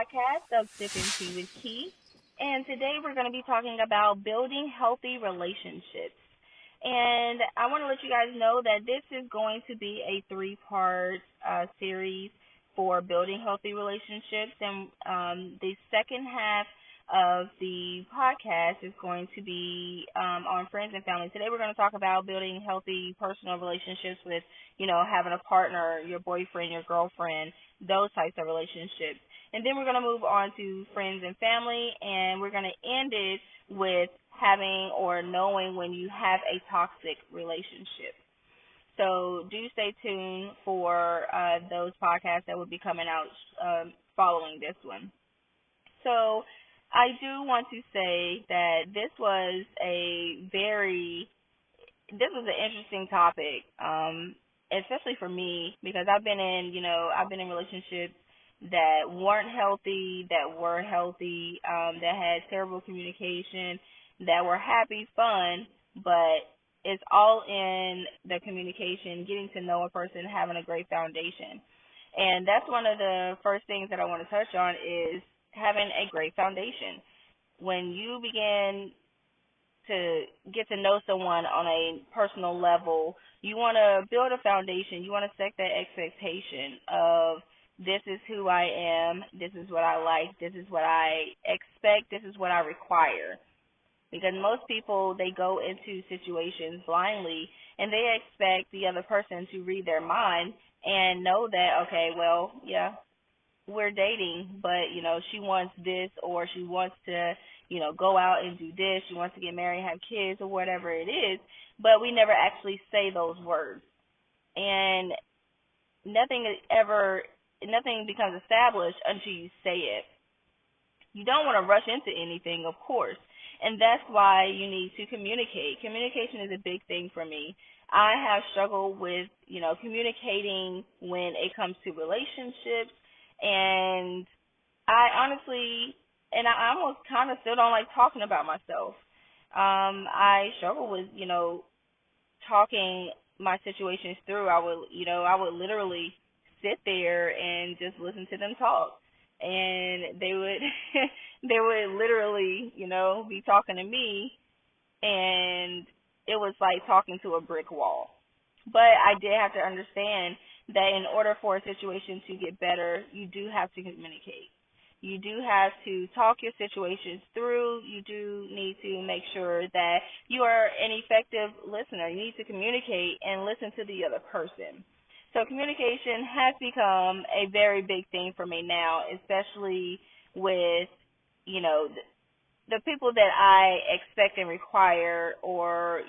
podcast of Sippin with Key. And today we're going to be talking about building healthy relationships. And I want to let you guys know that this is going to be a three-part series for building healthy relationships. And the second half of the podcast is going to be on friends and family. Today we're going to talk about building healthy personal relationships with, having a partner, your boyfriend, your girlfriend, those types of relationships. And then we're going to move on to friends and family, and we're going to end it with having or knowing when you have a toxic relationship. So do stay tuned for those podcasts that will be coming out following this one. So I do want to say that this was an interesting topic, especially for me, because I've been in relationships that weren't healthy, that were healthy, that had terrible communication, that were happy, fun, but it's all in the communication, getting to know a person, having a great foundation. And that's one of the first things that I want to touch on is having a great foundation. When you begin to get to know someone on a personal level, you want to build a foundation. You want to set that expectation of this is who I am, this is what I like, this is what I expect, this is what I require. Because most people, they go into situations blindly and they expect the other person to read their mind and know that, okay, well, yeah, we're dating, but, she wants this or she wants to, go out and do this. She wants to get married, have kids or whatever it is, but we never actually say those words. And nothing becomes established until you say it. You don't want to rush into anything, of course, and that's why you need to communicate. Communication is a big thing for me. I have struggled with, communicating when it comes to relationships, and I almost kind of still don't like talking about myself. I struggle with, talking my situations through. I would literally sit there and just listen to them talk. And they would they would literally, be talking to me, and it was like talking to a brick wall. But I did have to understand that in order for a situation to get better, you do have to communicate. You do have to talk your situations through. You do need to make sure that you are an effective listener. You need to communicate and listen to the other person. So communication has become a very big thing for me now, especially with, the people that I expect and require or,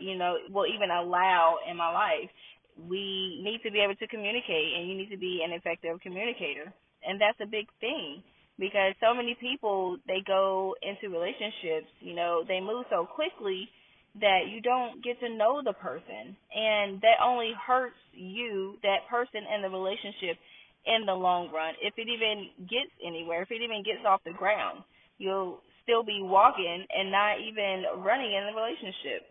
will even allow in my life. We need to be able to communicate, and you need to be an effective communicator. And that's a big thing because so many people, they go into relationships, they move so quickly that you don't get to know the person. And that only hurts you, that person, and the relationship in the long run. If it even gets anywhere, if it even gets off the ground, you'll still be walking and not even running in the relationship.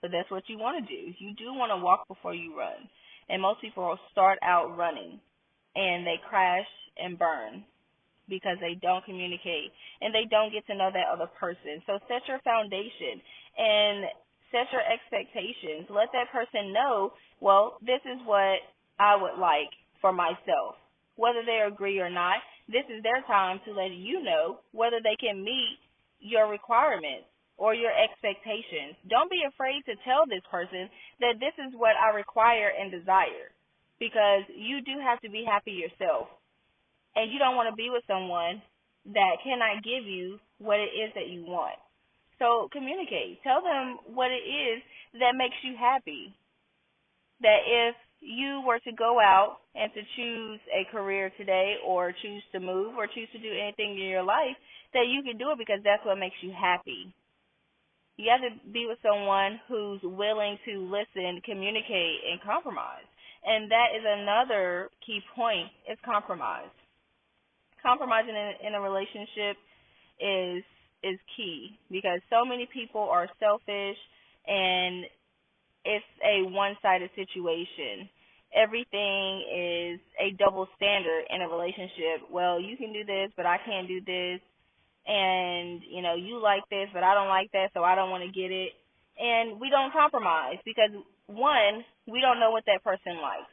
So that's what you want to do. You do want to walk before you run. And most people start out running and they crash and burn because they don't communicate and they don't get to know that other person. So set your foundation and set your expectations. Let that person know, well, this is what I would like for myself. Whether they agree or not, this is their time to let you know whether they can meet your requirements or your expectations. Don't be afraid to tell this person that this is what I require and desire, because you do have to be happy yourself. And you don't want to be with someone that cannot give you what it is that you want. So communicate. Tell them what it is that makes you happy. That if you were to go out and to choose a career today or choose to move or choose to do anything in your life, that you can do it because that's what makes you happy. You have to be with someone who's willing to listen, communicate, and compromise. And that is another key point, is compromise. Compromising in a relationship is key because so many people are selfish and it's a one-sided situation. everything is a double standard in a relationship. Well, you can do this, but I can't do this. And, you like this, but I don't like that, so I don't want to get it. And we don't compromise because, one, we don't know what that person likes.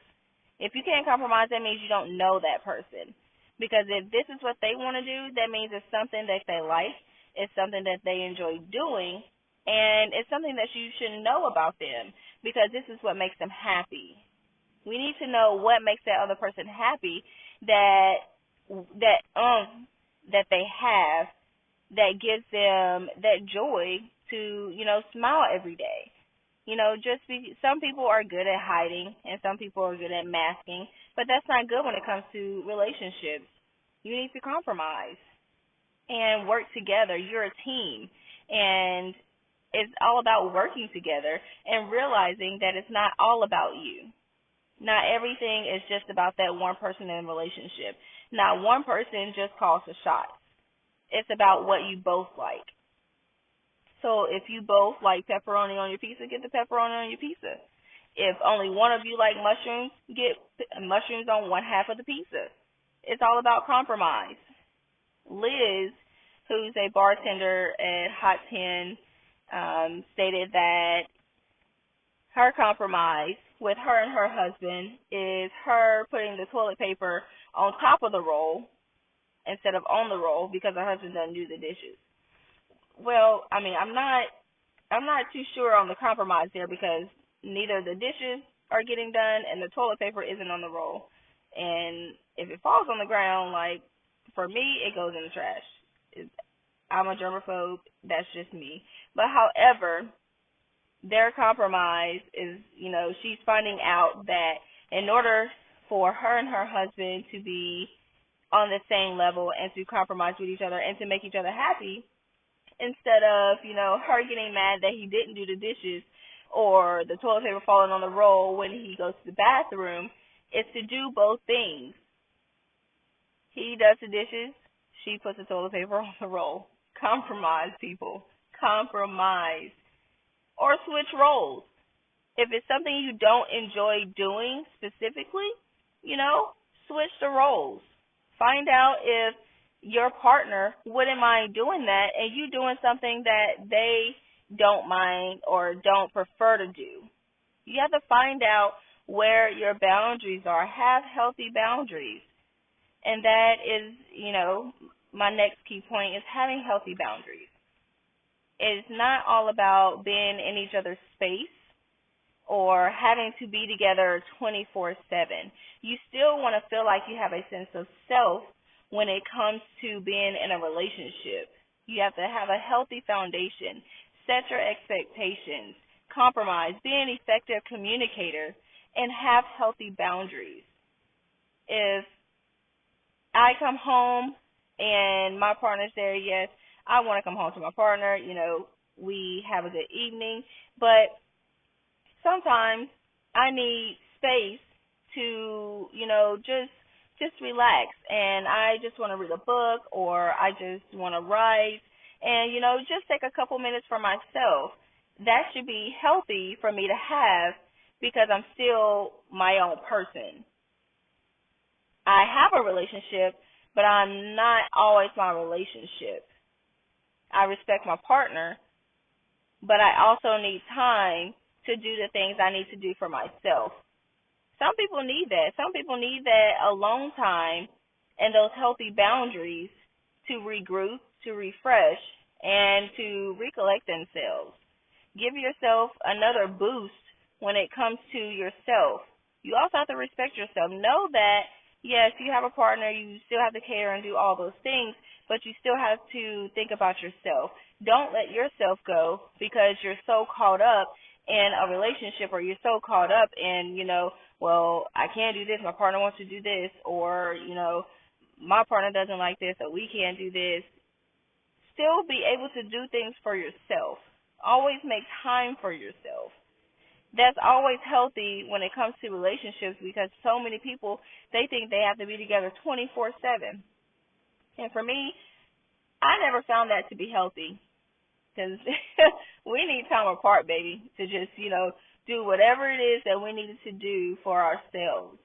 If you can't compromise, that means you don't know that person. Because if this is what they want to do, that means it's something that they like, it's something that they enjoy doing, and it's something that you should know about them because this is what makes them happy. We need to know what makes that other person happy that they have that gives them that joy to, smile every day. Some people are good at hiding and some people are good at masking, but that's not good when it comes to relationships. You need to compromise and work together. You're a team, and it's all about working together and realizing that it's not all about you. Not everything is just about that one person in a relationship. Not one person just calls the shots. It's about what you both like. So if you both like pepperoni on your pizza, get the pepperoni on your pizza. If only one of you like mushrooms, get mushrooms on one half of the pizza. It's all about compromise. Liz, who's a bartender at Hot 10, stated that her compromise with her and her husband is her putting the toilet paper on top of the roll instead of on the roll because her husband doesn't do the dishes. Well, I mean, I'm not too sure on the compromise there because neither the dishes are getting done and the toilet paper isn't on the roll. And if it falls on the ground, like, for me, it goes in the trash. I'm a germaphobe. That's just me. But however, their compromise is, she's finding out that in order for her and her husband to be on the same level and to compromise with each other and to make each other happy, instead of, her getting mad that he didn't do the dishes or the toilet paper falling on the roll when he goes to the bathroom, is to do both things. He does the dishes, she puts the toilet paper on the roll. Compromise, people. Compromise. Or switch roles. If it's something you don't enjoy doing specifically, switch the roles. Find out if your partner wouldn't mind doing that and you doing something that they don't mind or don't prefer to do. You have to find out where your boundaries are. Have healthy boundaries. And that is, my next key point is having healthy boundaries. It's not all about being in each other's space or having to be together 24/7. You still want to feel like you have a sense of self when it comes to being in a relationship. You have to have a healthy foundation, set your expectations, compromise, be an effective communicator, and have healthy boundaries. If I come home and my partner's there, yes, I want to come home to my partner, we have a good evening, but sometimes I need space to, just relax, and I just want to read a book or I just want to write and, just take a couple minutes for myself. That should be healthy for me to have because I'm still my own person. I have a relationship, but I'm not always my relationship. I respect my partner, but I also need time to do the things I need to do for myself. Some people need that. Some people need that alone time and those healthy boundaries to regroup, to refresh, and to recollect themselves. Give yourself another boost when it comes to yourself. You also have to respect yourself. Know that, yes, you have a partner, you still have to care and do all those things, but you still have to think about yourself. Don't let yourself go because you're so caught up in a relationship or you're so caught up in, well, I can't do this, my partner wants to do this, or, my partner doesn't like this, so we can't do this. Still be able to do things for yourself. Always make time for yourself. That's always healthy when it comes to relationships because so many people, they think they have to be together 24/7. And for me, I never found that to be healthy because we need time apart, baby, to just, do whatever it is that we needed to do for ourselves.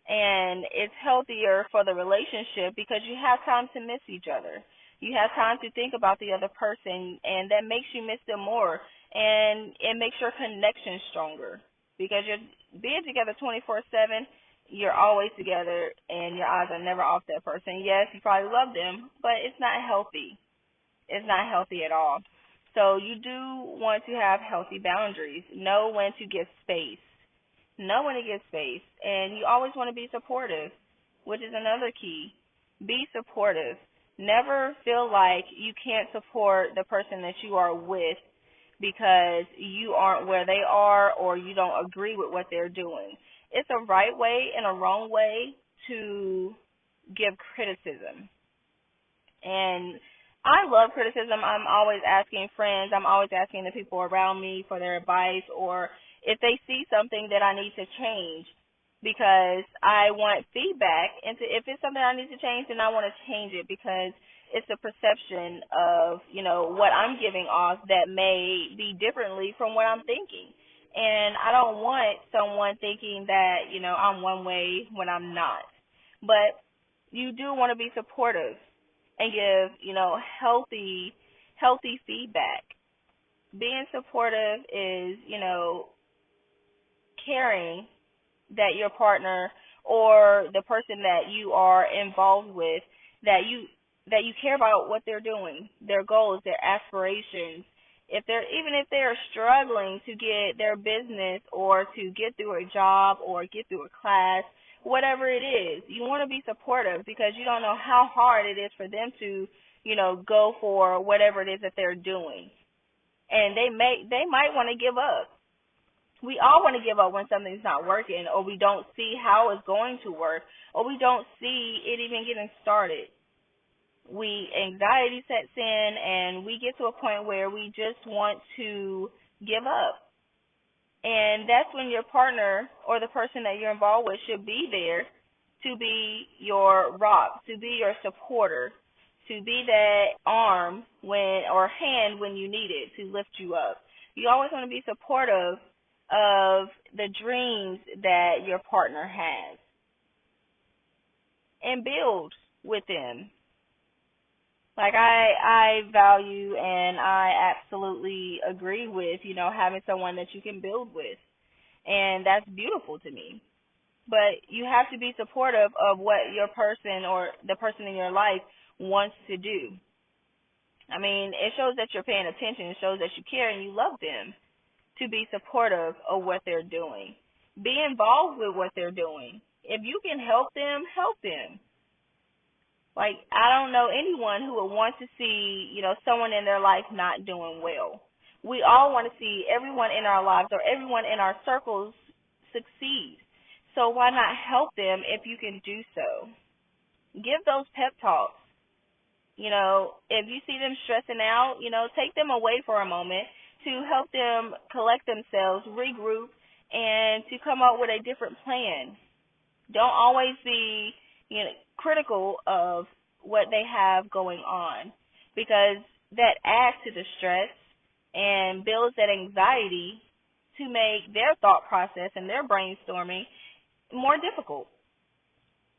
And it's healthier for the relationship because you have time to miss each other. You have time to think about the other person, and that makes you miss them more, and it makes your connection stronger because you're being together 24/7. You're always together, and your eyes are never off that person. Yes, you probably love them, but it's not healthy. It's not healthy at all. So you do want to have healthy boundaries. Know when to give space. Know when to give space. And you always want to be supportive, which is another key. Be supportive. Never feel like you can't support the person that you are with because you aren't where they are or you don't agree with what they're doing. It's a right way and a wrong way to give criticism. And I love criticism. I'm always asking friends, I'm always asking the people around me for their advice or if they see something that I need to change because I want feedback. And if it's something I need to change, then I want to change it because it's a perception of, what I'm giving off that may be differently from what I'm thinking. And I don't want someone thinking that, I'm one way when I'm not. But you do want to be supportive and give, healthy feedback. Being supportive is, caring that your partner or the person that you are involved with that you care about what they're doing, their goals, their aspirations. If they're struggling to get their business or to get through a job or get through a class, whatever it is, you want to be supportive because you don't know how hard it is for them to, go for whatever it is that they're doing. And they might want to give up. We all want to give up when something's not working or we don't see how it's going to work or we don't see it even getting started. Anxiety sets in and we get to a point where we just want to give up. And that's when your partner or the person that you're involved with should be there to be your rock, to be your supporter, to be that arm or hand when you need it to lift you up. You always want to be supportive of the dreams that your partner has and build with them. Like I value and I absolutely agree with, having someone that you can build with. And that's beautiful to me. But you have to be supportive of what your person or the person in your life wants to do. I mean, it shows that you're paying attention. It shows that you care and you love them to be supportive of what they're doing. Be involved with what they're doing. If you can help them, help them. Like, I don't know anyone who would want to see, someone in their life not doing well. We all want to see everyone in our lives or everyone in our circles succeed. So why not help them if you can do so? Give those pep talks. If you see them stressing out, take them away for a moment to help them collect themselves, regroup, and to come up with a different plan. Don't always be, critical of what they have going on because that adds to the stress and builds that anxiety to make their thought process and their brainstorming more difficult.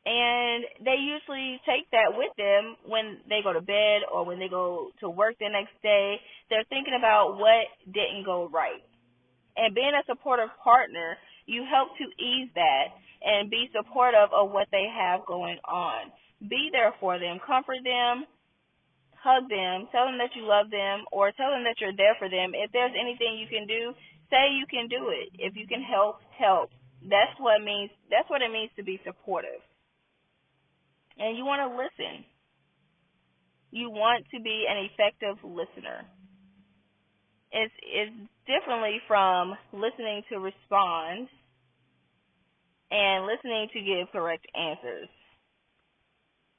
And they usually take that with them when they go to bed or when they go to work the next day. They're thinking about what didn't go right. And being a supportive partner, you help to ease that and be supportive of what they have going on. Be there for them, comfort them, hug them, tell them that you love them, or tell them that you're there for them. If there's anything you can do, say you can do it. If you can help, help. That's what it means to be supportive. And you want to listen. You want to be an effective listener. It's differently from listening to respond and listening to give correct answers.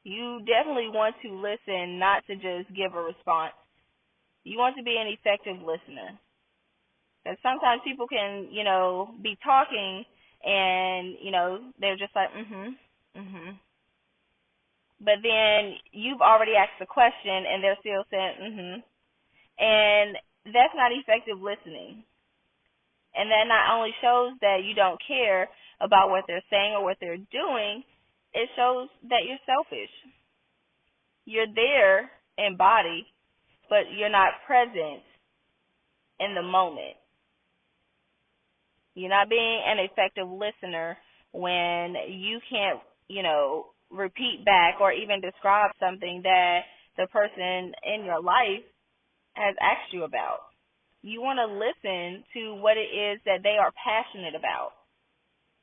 You definitely want to listen, not to just give a response. You want to be an effective listener. Because sometimes people can, be talking and, they're just like, But then you've already asked the question and they're still saying, And that's not effective listening. And that not only shows that you don't care about what they're saying or what they're doing, it shows that you're selfish. You're there in body, but you're not present in the moment. You're not being an effective listener when you can't, repeat back or even describe something that the person in your life has asked you about. You want to listen to what it is that they are passionate about,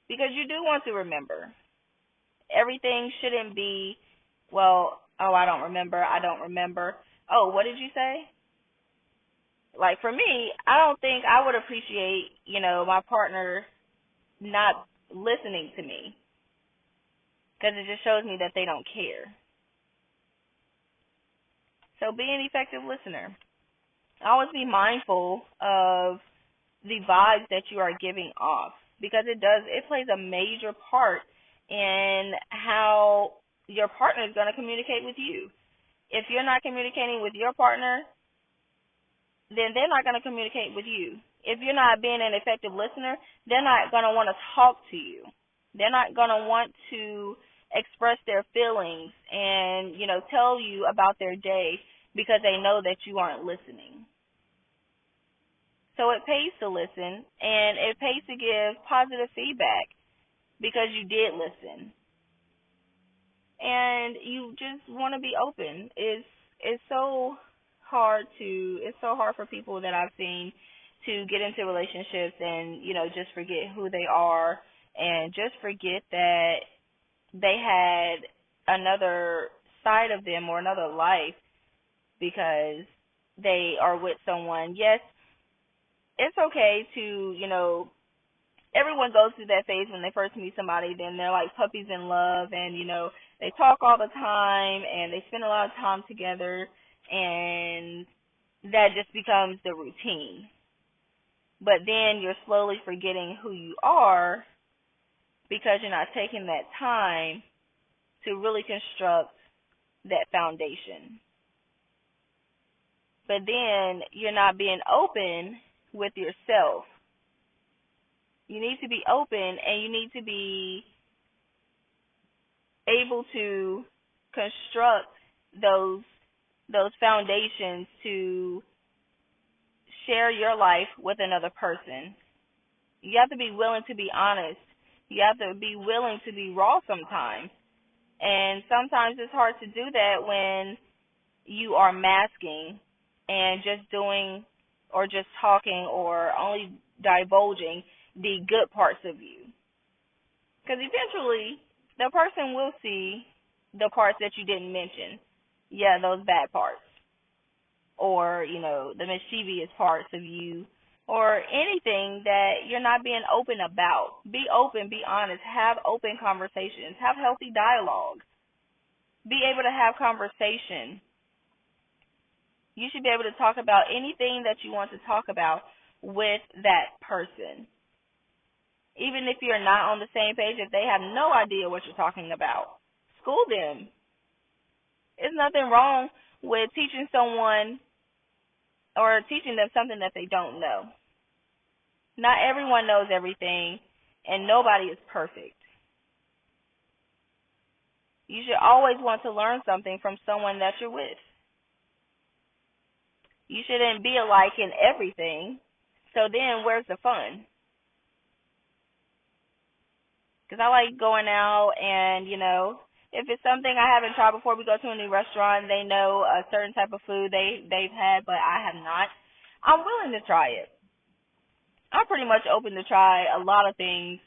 because you do want to remember. Everything shouldn't be, well, oh, I don't remember. I don't remember. Oh, what did you say? Like for me, I don't think I would appreciate, my partner not listening to me, because it just shows me that they don't care. So be an effective listener. Always be mindful of the vibes that you are giving off, because it plays a major part in how your partner is going to communicate with you. If you're not communicating with your partner, then they're not going to communicate with you. If you're not being an effective listener, they're not going to want to talk to you. They're not going to want to express their feelings and, tell you about their day, because they know that you aren't listening. So it pays to listen, and it pays to give positive feedback because you did listen. And you just want to be open. It's so hard for people that I've seen to get into relationships and, just forget who they are and just forget that they had another side of them or another life because they are with someone. Yes, it's okay to, everyone goes through that phase when they first meet somebody, then they're like puppies in love, and, they talk all the time and they spend a lot of time together, and that just becomes the routine. But then you're slowly forgetting who you are because you're not taking that time to really construct that foundation. But then you're not being open with yourself. You need to be open, and you need to be able to construct those foundations to share your life with another person. You have to be willing to be honest. You have to be willing to be raw sometimes. And sometimes it's hard to do that when you are masking and just doing or just talking or only divulging the good parts of you. Because eventually the person will see the parts that you didn't mention. Yeah, those bad parts. Or, the mischievous parts of you, or anything that you're not being open about. Be open, be honest, have open conversations, have healthy dialogue. Be able to have conversation. You should be able to talk about anything that you want to talk about with that person. Even if you're not on the same page, if they have no idea what you're talking about, school them. There's nothing wrong with teaching someone or teaching them something that they don't know. Not everyone knows everything, and nobody is perfect. You should always want to learn something from someone that you're with. You shouldn't be alike in everything, so then where's the fun? Because I like going out and, if it's something I haven't tried before, we go to a new restaurant, they know a certain type of food they've had, but I have not, I'm willing to try it. I'm pretty much open to try a lot of things,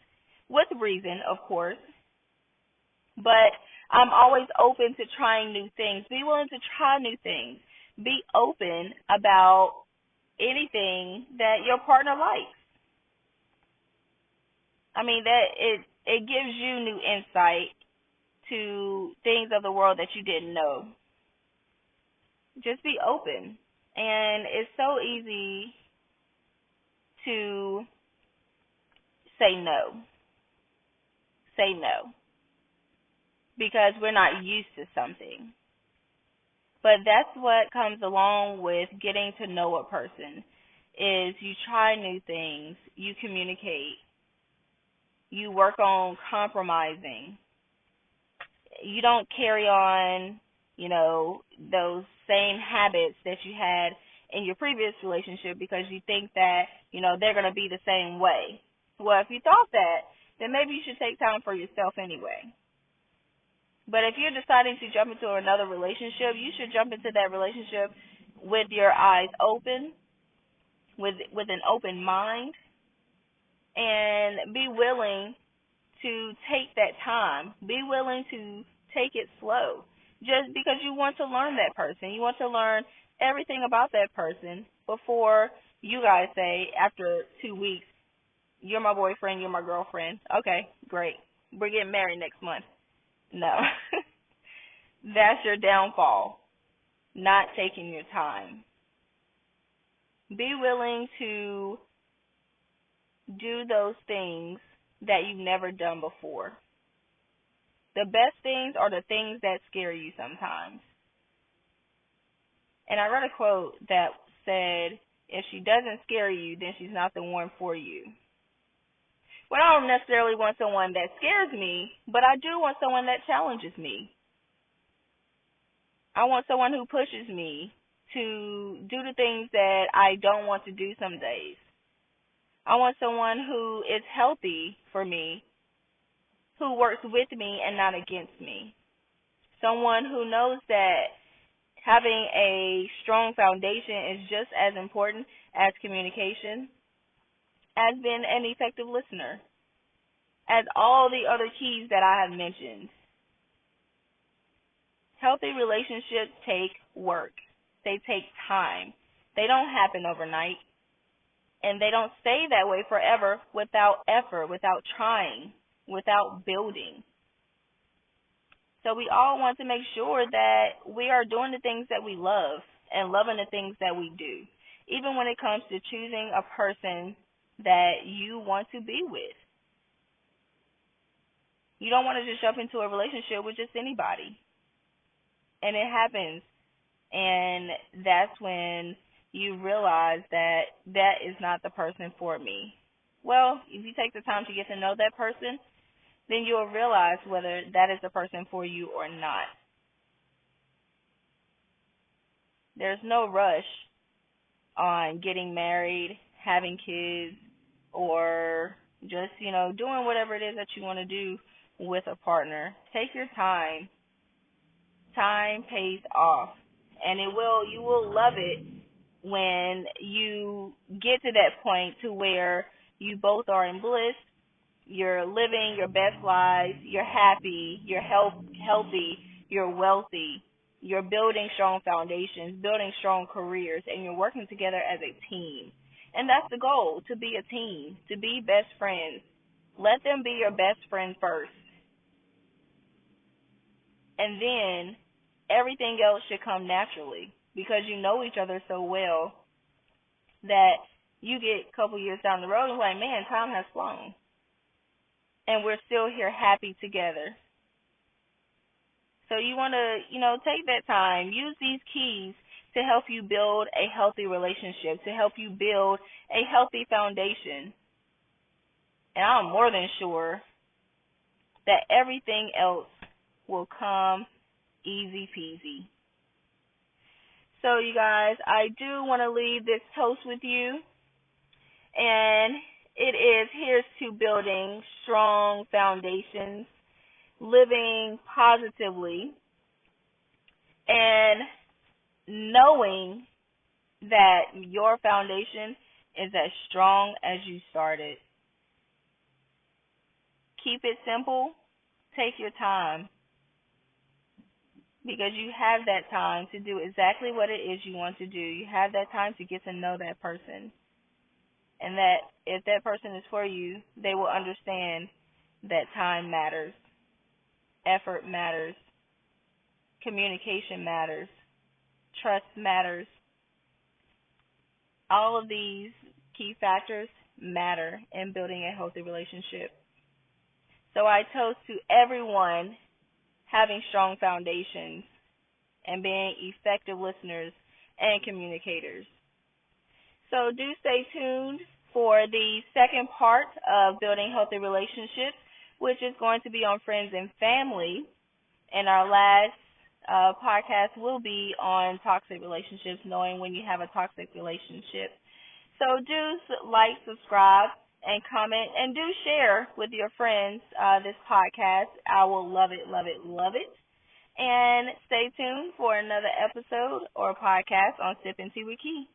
with reason, of course, but I'm always open to trying new things. Be willing to try new things. Be open about anything that your partner likes. I mean, that it gives you new insight to things of the world that you didn't know. Just be open. And it's so easy to say no. Say no. Because we're not used to something. But that's what comes along with getting to know a person, is you try new things, you communicate, you work on compromising. You don't carry on, those same habits that you had in your previous relationship because you think that, they're going to be the same way. Well, if you thought that, then maybe you should take time for yourself anyway. But if you're deciding to jump into another relationship, you should jump into that relationship with your eyes open, with an open mind, and be willing to take that time. Be willing to take it slow. Just because you want to learn that person. You want to learn everything about that person before you guys say, after 2 weeks, you're my boyfriend, you're my girlfriend. Okay, great. We're getting married next month. No. That's your downfall. Not taking your time. Be willing to do those things that you've never done before. The best things are the things that scare you sometimes. And I read a quote that said, if she doesn't scare you, then she's not the one for you. Well, I don't necessarily want someone that scares me, but I do want someone that challenges me. I want someone who pushes me to do the things that I don't want to do some days. I want someone who is healthy for me, who works with me and not against me. Someone who knows that having a strong foundation is just as important as communication, as being an effective listener, as all the other keys that I have mentioned. Healthy relationships take work. They take time. They don't happen overnight. And they don't stay that way forever without effort, without trying, without building. So we all want to make sure that we are doing the things that we love and loving the things that we do, even when it comes to choosing a person that you want to be with. You don't want to just jump into a relationship with just anybody. And it happens. And that's when you realize that that is not the person for me. Well, if you take the time to get to know that person, then you'll realize whether that is the person for you or not. There's no rush on getting married, having kids, or just, doing whatever it is that you want to do with a partner. Take your time. Time pays off. And you will love it when you get to that point to where you both are in bliss, you're living your best lives, you're happy, you're healthy, you're wealthy, you're building strong foundations, building strong careers, and you're working together as a team. And that's the goal, to be a team, to be best friends. Let them be your best friend first. And then everything else should come naturally because you know each other so well that you get a couple years down the road and like, man, time has flown. And we're still here happy together. So you want to, take that time. Use these keys to help you build a healthy relationship, to help you build a healthy foundation. And I'm more than sure that everything else will come easy peasy. So, you guys, I do want to leave this toast with you. And it is, here's to building strong foundations, living positively, and knowing that your foundation is as strong as you started. Keep it simple. Take your time. Because you have that time to do exactly what it is you want to do. You have that time to get to know that person. And that if that person is for you, they will understand that time matters. Effort matters. Communication matters. Trust matters. All of these key factors matter in building a healthy relationship. So I toast to everyone having strong foundations and being effective listeners and communicators. So do stay tuned for the second part of building healthy relationships, which is going to be on friends and family. And our last podcast will be on toxic relationships, knowing when you have a toxic relationship. So do like, subscribe, and comment, and do share with your friends this podcast. I will love it, love it, love it. And stay tuned for another episode or podcast on Sippin' Tea with Key.